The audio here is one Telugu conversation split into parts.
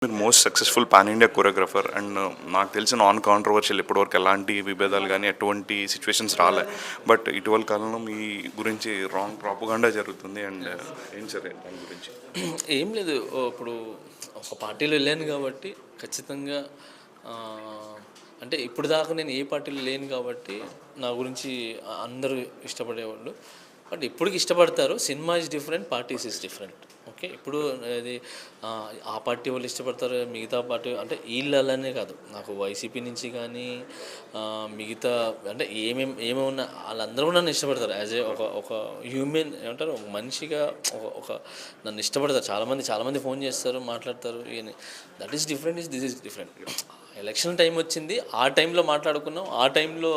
మీరు most successful pan India choreographer and నాకు తెలిసిన నాన్ కాంట్రవర్షియల్ ఇప్పటివరకు ఎలాంటి విభేదాలు కానీ ఎటువంటి సిచ్యువేషన్స్ రాలే. బట్ ఇటీవల కాలంలో మీ గురించి రాంగ్ ప్రాపగాండా జరుగుతుంది అండ్ ఏం సరే దాని గురించి ఏం లేదు. ఇప్పుడు ఒక పార్టీలో వెళ్ళాను కాబట్టి ఖచ్చితంగా అంటే ఇప్పుడు దాకా నేను ఏ పార్టీలో లేను కాబట్టి నా గురించి అందరూ ఇష్టపడేవాళ్ళు. బట్ ఇప్పటికి ఇష్టపడతారు. Cinema is different, parties is different. Okay, ఇప్పుడు అది ఆ పార్టీ వాళ్ళు ఇష్టపడతారు, మిగతా పార్టీ అంటే వీళ్ళనే కాదు, నాకు వైసీపీ నుంచి కానీ మిగతా అంటే ఏమేమి ఉన్నా వాళ్ళందరూ కూడా నన్ను ఇష్టపడతారు. యాజ్ ఏ ఒక హ్యూమన్ ఏమంటారు, ఒక మనిషిగా ఒక నన్ను ఇష్టపడతారు. చాలామంది ఫోన్ చేస్తారు, మాట్లాడతారు. That is different, this is different. Election time వచ్చింది, ఆ టైంలో మాట్లాడుకున్నాం, ఆ టైంలో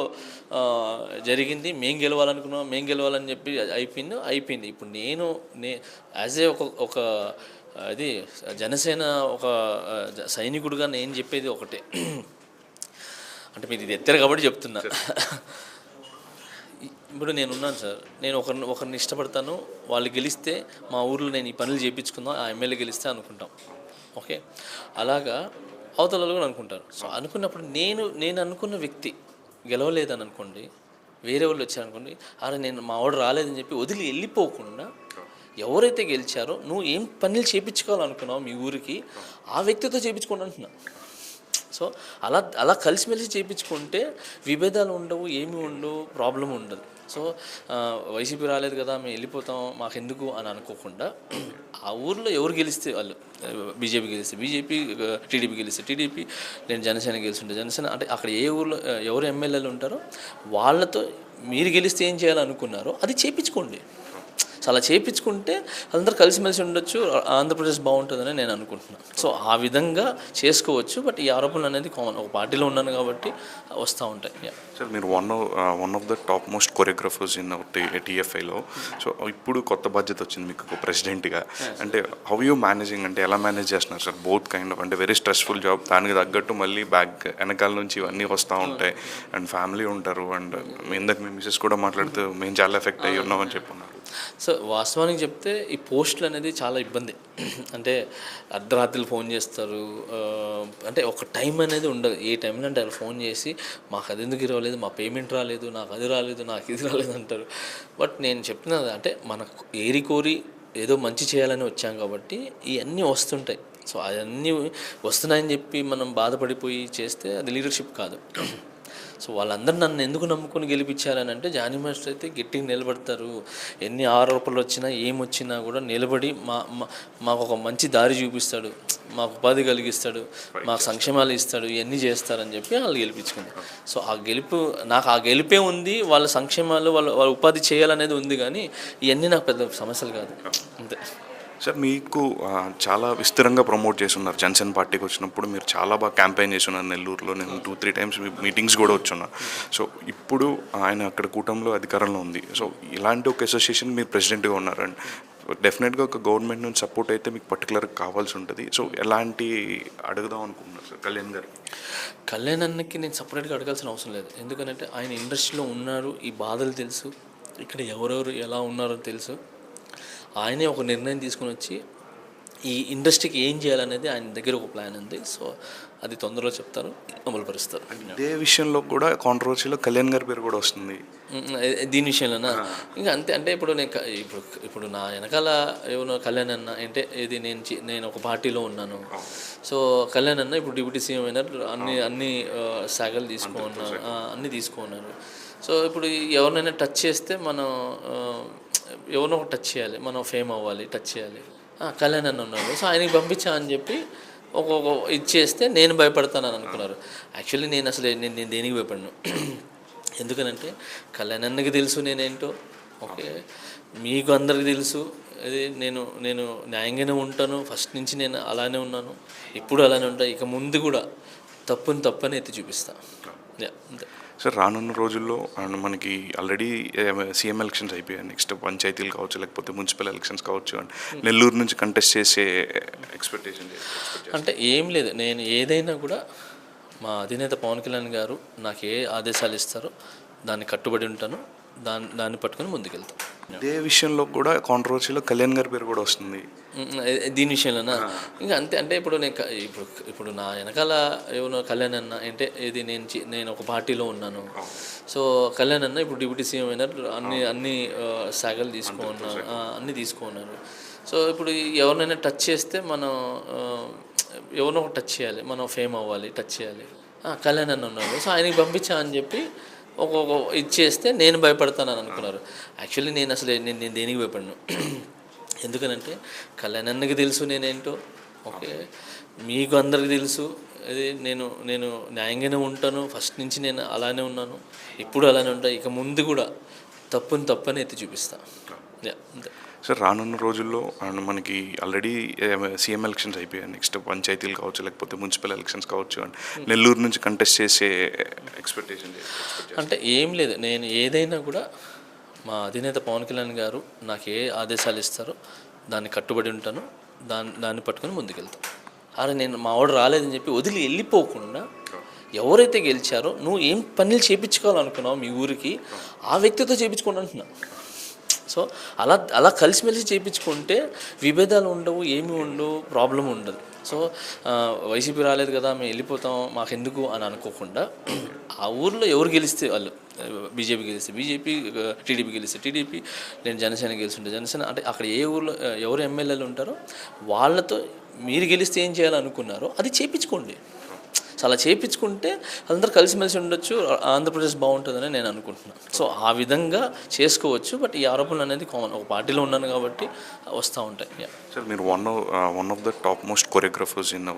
జరిగింది. మేము గెలవాలని చెప్పి అయిపోయింది. ఇప్పుడు నేను యాజ్ ఏ ఒక అది జనసేన ఒక సైనికుడిగా నేను చెప్పేది ఒకటే. అంటే మీరు ఇది ఎత్తారు కాబట్టి చెప్తున్నా. ఇప్పుడు నేనున్నాను సార్, నేను ఒకరిని ఇష్టపడతాను, వాళ్ళు గెలిస్తే మా ఊర్లో నేను ఈ పనులు చేయించుకుందాం, ఆ ఎమ్మెల్యే గెలిస్తే అనుకుంటాం. ఓకే, అలాగా అవతల కూడా అనుకుంటారు. సో అనుకున్నప్పుడు నేను అనుకున్న వ్యక్తి గెలవలేదని అనుకోండి, వేరే వాళ్ళు వచ్చారనుకోండి, అరే నేను మా వాడు రాలేదని చెప్పి వదిలి వెళ్ళిపోకుండా ఎవరైతే గెలిచారో నువ్వు ఏం పనులు చేయించుకోవాలనుకున్నావు మీ ఊరికి, ఆ వ్యక్తితో చేయించుకోండి అంటున్నా. సో అలా కలిసిమెలిసి చేయించుకుంటే విభేదాలు ఉండవు, ఏమి ఉండవు, ప్రాబ్లం ఉండదు. సో వైసీపీ రాలేదు కదా మేము వెళ్ళిపోతాం మాకెందుకు అని అనుకోకుండా, ఆ ఊర్లో ఎవరు గెలిస్తే వాళ్ళు, బీజేపీ గెలిస్తే బీజేపీ, టీడీపీ గెలిస్తే టీడీపీ, నేను జనసేన గెలుస్తుంటే జనసేన, అంటే అక్కడ ఏ ఊర్లో ఎవరు ఎమ్మెల్యేలు ఉంటారో వాళ్ళతో మీరు గెలిస్తే ఏం చేయాలనుకున్నారో అది చేయించుకోండి. సో అలా చేయించుకుంటే అందరూ కలిసిమెలిసి ఉండొచ్చు, ఆంధ్రప్రదేశ్ బాగుంటుందని నేను అనుకుంటున్నాను. సో ఆ విధంగా చేసుకోవచ్చు. బట్ ఈ ఆరోపణలు అనేది కామన్, ఒక పార్టీలో ఉన్నాను కాబట్టి వస్తూ ఉంటాయి. సార్ మీరు one of the top most choreographers in టీఎఫ్ఐలో. సో ఇప్పుడు కొత్త బాధ్యత వచ్చింది మీకు ప్రెసిడెంట్గా. అంటే హౌ యూ మేనేజింగ్, అంటే ఎలా మేనేజ్ చేస్తున్నారు సార్? బోత్ కైండ్ ఆఫ్, అంటే వెరీ స్ట్రెస్ఫుల్ జాబ్, దానికి తగ్గట్టు మళ్ళీ వెనకాల నుంచి ఇవన్నీ వస్తూ ఉంటాయి అండ్ ఫ్యామిలీ ఉంటారు. అండ్ ఇందాక మీ మిసెస్ కూడా మాట్లాడుతూ మేము చాలా ఎఫెక్ట్ అయ్యి ఉన్నామని చెప్పున్నారు. సో వాస్తవానికి చెప్తే ఈ పోస్టులు అనేది చాలా ఇబ్బంది. అంటే అర్ధరాత్రులు ఫోన్ చేస్తారు, అంటే ఒక టైం అనేది ఉండదు. ఏ టైంలో అంటే వాళ్ళు ఫోన్ చేసి మాకు అది ఎందుకు రాలేదు, మా పేమెంట్ రాలేదు, నాకు అది రాలేదు, నాకు ఇది రాలేదు అంటారు. బట్ నేను చెప్తున్నది అంటే మనకు కోరి ఏదో మంచి చేయాలని వచ్చాం కాబట్టి ఇవన్నీ వస్తుంటాయి. సో అవన్నీ వస్తున్నాయని చెప్పి మనం బాధపడిపోయి చేస్తే అది లీడర్షిప్ కాదు. సో వాళ్ళందరూ నన్ను ఎందుకు నమ్ముకొని గెలిపించారని అంటే, జానీ మాస్టర్ అయితే గట్టిగా నిలబడతారు, ఎన్ని ఆరోపణలు వచ్చినా ఏమొచ్చినా కూడా నిలబడి మాకు ఒక మంచి దారి చూపిస్తాడు, మాకు ఉపాధి కలిగిస్తాడు, మాకు సంక్షేమాలు ఇస్తాడు, ఇవన్నీ చేస్తారని చెప్పి వాళ్ళు గెలిపించుకుంది. సో నాకు ఆ గెలిపే ఉంది, వాళ్ళ సంక్షేమాలు వాళ్ళ ఉపాధి చేయాలనేది ఉంది, కానీ ఇవన్నీ నాకు పెద్ద సమస్యలు కాదు అంతే. సార్ మీకు చాలా విస్తరంగా ప్రమోట్ చేస్తున్నారు. జనసేన పార్టీకి వచ్చినప్పుడు మీరు చాలా బాగా క్యాంపెయిన్ చేస్తున్నారు నెల్లూరులో. నేను 2-3 టైమ్స్ మీటింగ్స్ కూడా వచ్చున్నా. సో ఇప్పుడు ఆయన అక్కడ కూటమిలో అధికారంలో ఉంది. సో ఇలాంటి ఒక అసోసియేషన్ మీరు ప్రెసిడెంట్గా ఉన్నారండి. డెఫినెట్గా ఒక గవర్నమెంట్ నుంచి సపోర్ట్ అయితే మీకు పర్టికులర్గా కావాల్సి ఉంటుంది. సో ఎలాంటి అడుగుదాం అనుకుంటున్నారు సార్ కళ్యాణ్ అన్నకి నేను సపరేట్గా అడగాల్సిన అవసరం లేదు. ఎందుకంటే ఆయన ఇండస్ట్రీలో ఉన్నారు, ఈ బాధలు తెలుసు, ఇక్కడ ఎవరెవరు ఎలా ఉన్నారో తెలుసు. ఆయనే ఒక నిర్ణయం తీసుకుని వచ్చి ఈ ఇండస్ట్రీకి ఏం చేయాలనేది ఆయన దగ్గర ఒక ప్లాన్ ఉంది. సో అది తొందరలో చెప్తారు, అమలు పరుస్తారు. ఇదే విషయంలో కూడా కాంట్రవర్సీలో కళ్యాణ్ గారి పేరు కూడా వస్తుంది దీని విషయంలోనా. ఇంకా అంతే. అంటే ఇప్పుడు నా వెనకాల ఏమన్నా కళ్యాణ్ అన్న అంటే ఇది నేను ఒక పార్టీలో ఉన్నాను. సో కళ్యాణ్ అన్న ఇప్పుడు డిప్యూటీ సీఎం అయినారు, అన్ని శాఖలు అన్నీ తీసుకున్నారు. సో ఇప్పుడు ఎవరినైనా టచ్ చేస్తే మనం ఎవరినో టచ్ చేయాలి, మనం ఫేమ్ అవ్వాలి, టచ్ చేయాలి. కళ్యాణ్ అన్న ఉన్నారు, సో ఆయనకి పంపించా అని చెప్పి ఒక్కొక్క ఇచ్చేస్తే నేను భయపడతానని అనుకున్నారు. యాక్చువల్లీ నేను దేనికి భయపడను. ఎందుకనంటే కళ్యాణ్ అన్నకి తెలుసు నేనేంటో, ఓకే, మీకు అందరికీ తెలుసు. అది నేను న్యాయంగానే ఉంటాను, ఫస్ట్ నుంచి నేను అలానే ఉన్నాను, ఇప్పుడు అలానే ఉంటాను, ఇక ముందు కూడా తప్పని ఎత్తి చూపిస్తాను. అంతే సార్. రానున్న రోజుల్లో మనకి ఆల్రెడీ సీఎం ఎలక్షన్స్ అయిపోయాయి, నెక్స్ట్ పంచాయతీలు కావచ్చు, లేకపోతే మున్సిపల్ ఎలక్షన్స్ కావచ్చు, అండ్ నెల్లూరు నుంచి కంటెస్ట్ చేసే ఎక్స్పెక్టేషన్ అంటే ఏం లేదు. నేను ఏదైనా కూడా మా అధినేత పవన్ కళ్యాణ్ గారు నాకు ఏ ఆదేశాలు ఇస్తారో దాన్ని కట్టుబడి ఉంటాను, దాన్ని పట్టుకొని ముందుకెళ్తాను. ఇదే విషయంలో కూడా కాంట్రవర్సీలో కళ్యాణ్ గారి పేరు కూడా వస్తుంది. దీని విషయంలోనా ఇంకా అంతే. అంటే ఇప్పుడు నేను ఇప్పుడు నా వెనకాల ఏమన్నా కళ్యాణ్ అన్న అంటే ఇది నేను ఒక పార్టీలో ఉన్నాను. సో కళ్యాణ్ అన్న ఇప్పుడు డిప్యూటీ సీఎం అయినారు, అన్ని శాఖలు తీసుకున్నారు, అన్నీ తీసుకున్నారు. సో ఇప్పుడు ఎవరినైనా టచ్ చేస్తే మనం ఎవరినో ఒక టచ్ చేయాలి, మనం ఫేమ్ అవ్వాలి, టచ్ చేయాలి. కళ్యాణ్ అన్న ఉన్నారు, సో ఆయనకి పంపించా అని చెప్పి ఒక్కొక్క ఇది చేస్తే నేను భయపడతానని అనుకున్నారు. యాక్చువల్లీ నేను అసలు నేను దేనికి భయపడను. ఎందుకనంటే కళ్యాణ్ అన్నకి తెలుసు నేనేంటో, ఓకే, మీకు అందరికి తెలుసు. అది నేను న్యాయంగానే ఉంటాను, ఫస్ట్ నుంచి నేను అలానే ఉన్నాను, ఇప్పుడు అలానే ఉంటాను, ఇక ముందు కూడా తప్పని ఎత్తి చూపిస్తాను. అంతే సార్. రానున్న రోజుల్లో మనకి ఆల్రెడీ సీఎం ఎలక్షన్స్ అయిపోయాయి, నెక్స్ట్ పంచాయతీలు కావచ్చు, లేకపోతే మున్సిపల్ ఎలక్షన్స్ కావచ్చు, అండ్ నెల్లూరు నుంచి కంటెస్ట్ చేసే ఎక్స్పెక్టేషన్ అంటే ఏం లేదు. నేను ఏదైనా కూడా మా అధినేత పవన్ కళ్యాణ్ గారు నాకు ఏ ఆదేశాలు ఇస్తారో దాన్ని కట్టుబడి ఉంటాను, దాన్ని పట్టుకొని ముందుకెళ్తాను. అరే నేను మా వాడు రాలేదని చెప్పి వదిలి వెళ్ళిపోకుండా ఎవరైతే గెలిచారో నువ్వు ఏం పనులు చేయించుకోవాలనుకున్నావు మీ ఊరికి ఆ వ్యక్తితో చేయించుకోండి అంటున్నా. సో అలా కలిసిమెలిసి చేయించుకుంటే విభేదాలు ఉండవు, ఏమి ఉండవు, ప్రాబ్లం ఉండదు. సో వైసీపీ రాలేదు కదా మేము వెళ్ళిపోతాం మాకెందుకు అని అనుకోకుండా ఆ ఊర్లో ఎవరు గెలిస్తే వాళ్ళు, బీజేపీ గెలిస్తే బీజేపీ, టీడీపీ గెలిస్తే టీడీపీ, నేను జనసేన గెలుస్తుంటే జనసేన, అంటే అక్కడ ఏ ఊర్లో ఎవరు ఎమ్మెల్యేలు ఉంటారో వాళ్ళతో మీరు గెలిస్తే ఏం చేయాలనుకున్నారో అది చేయించుకోండి. సో అలా చేయించుకుంటే అందరూ కలిసిమెలిసి ఉండొచ్చు, ఆంధ్రప్రదేశ్ బాగుంటుందని నేను అనుకుంటున్నాను. సో ఆ విధంగా చేసుకోవచ్చు. బట్ ఈ ఆరోపణలు అనేది కామన్, ఒక పార్టీలో ఉన్నాను కాబట్టి వస్తూ ఉంటాయి. సార్ మీరు one of the top most choreographers in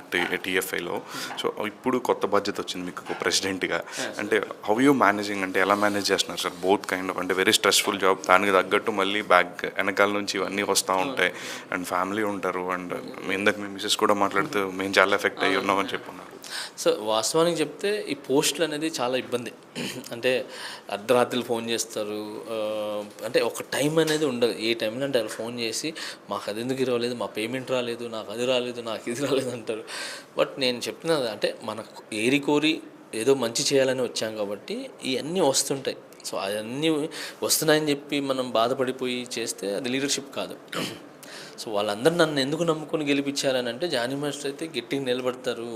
టీఎఫ్ఐలో. సో ఇప్పుడు కొత్త బాధ్యత వచ్చింది మీకు ప్రెసిడెంట్గా. అంటే హౌ యూ మేనేజింగ్, అంటే ఎలా మేనేజ్ చేస్తున్నారు సార్? బోత్ కైండ్ ఆఫ్, అంటే వెరీ స్ట్రెస్ఫుల్ జాబ్, దానికి తగ్గట్టు మళ్ళీ బ్యాక్ వెనకాల నుంచి ఇవన్నీ వస్తూ ఉంటాయి, అండ్ ఫ్యామిలీ ఉంటారు, అండ్ ఇందాక మీ మిసెస్ కూడా మాట్లాడుతూ మేము చాలా ఎఫెక్ట్ అయ్యి ఉన్నామని చెప్పున్నారు. సో వాస్తవానికి చెప్తే ఈ పోస్టులు అనేది చాలా ఇబ్బంది. అంటే అర్ధరాత్రులు ఫోన్ చేస్తారు, అంటే ఒక టైం అనేది ఉండదు. ఏ టైంలో అంటే వాళ్ళు ఫోన్ చేసి మాకు అది ఎందుకు రాలేదు, మా పేమెంట్ రాలేదు, నాకు అది రాలేదు, నాకు ఇది రాలేదు అంటారు. బట్ నేను చెప్తున్నది అంటే మనకు కోరి ఏదో మంచి చేయాలని వచ్చాం కాబట్టి ఇవన్నీ వస్తుంటాయి. సో అవన్నీ వస్తున్నాయని చెప్పి మనం బాధపడిపోయి చేస్తే అది లీడర్షిప్ కాదు. సో వాళ్ళందరూ నన్ను ఎందుకు నమ్ముకొని గెలిపించారని అంటే జానీ మాస్టర్ అయితే గట్టిగా నిలబడతారు,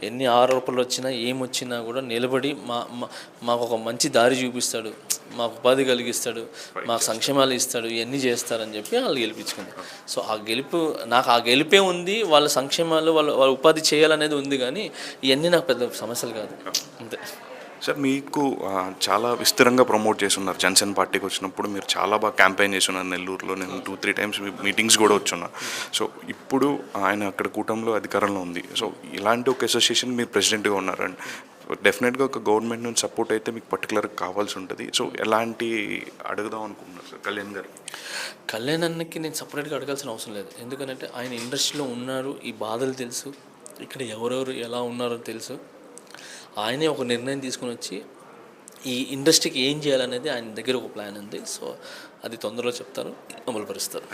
ఎన్ని ఆరోపణలు వచ్చినా ఏమొచ్చినా కూడా నిలబడి మాకు ఒక మంచి దారి చూపిస్తాడు, మాకు ఉపాధి కలిగిస్తాడు, మాకు సంక్షేమాలు ఇస్తాడు, ఇవన్నీ చేస్తారని చెప్పి వాళ్ళు గెలిపించుకుంది. సో నాకు ఆ గెలిపే ఉంది, వాళ్ళ సంక్షేమాలు వాళ్ళ ఉపాధి చేయాలనేది ఉంది, కానీ ఇవన్నీ నాకు పెద్ద సమస్యలు కాదు. అంతే సార్. మీకు చాలా విస్తరంగా ప్రమోట్ చేస్తున్నారు. జనసేన పార్టీకి వచ్చినప్పుడు మీరు చాలా బాగా క్యాంపెయిన్ చేస్తున్నారు నెల్లూరులో. నేను 2-3 టైమ్స్ మీటింగ్స్ కూడా వచ్చున్నా. సో ఇప్పుడు ఆయన అక్కడ కూటమిలో అధికారంలో ఉంది. సో ఇలాంటి ఒక అసోసియేషన్ మీరు ప్రెసిడెంట్గా ఉన్నారు, అండ్ డెఫినెట్గా ఒక గవర్నమెంట్ నుంచి సపోర్ట్ అయితే మీకు పర్టికులర్గా కావాల్సి ఉంటుంది. సో ఎలాంటి అడుగుదాం అనుకుంటున్నారు సార్ కళ్యాణ్ గారికి? కళ్యాణ్ అన్నకి నేను సపరేట్గా అడగాల్సిన అవసరం లేదు. ఎందుకంటే ఆయన ఇండస్ట్రీలో ఉన్నారు, ఈ బాధలు తెలుసు, ఇక్కడ ఎవరెవరు ఎలా ఉన్నారో తెలుసు. ఆయనే ఒక నిర్ణయం తీసుకుని వచ్చి ఈ ఇండస్ట్రీకి ఏం చేయాలనేది ఆయన దగ్గర ఒక ప్లాన్ ఉంది. సో అది తొందరలో చెప్తారు, అమలు పరుస్తారు.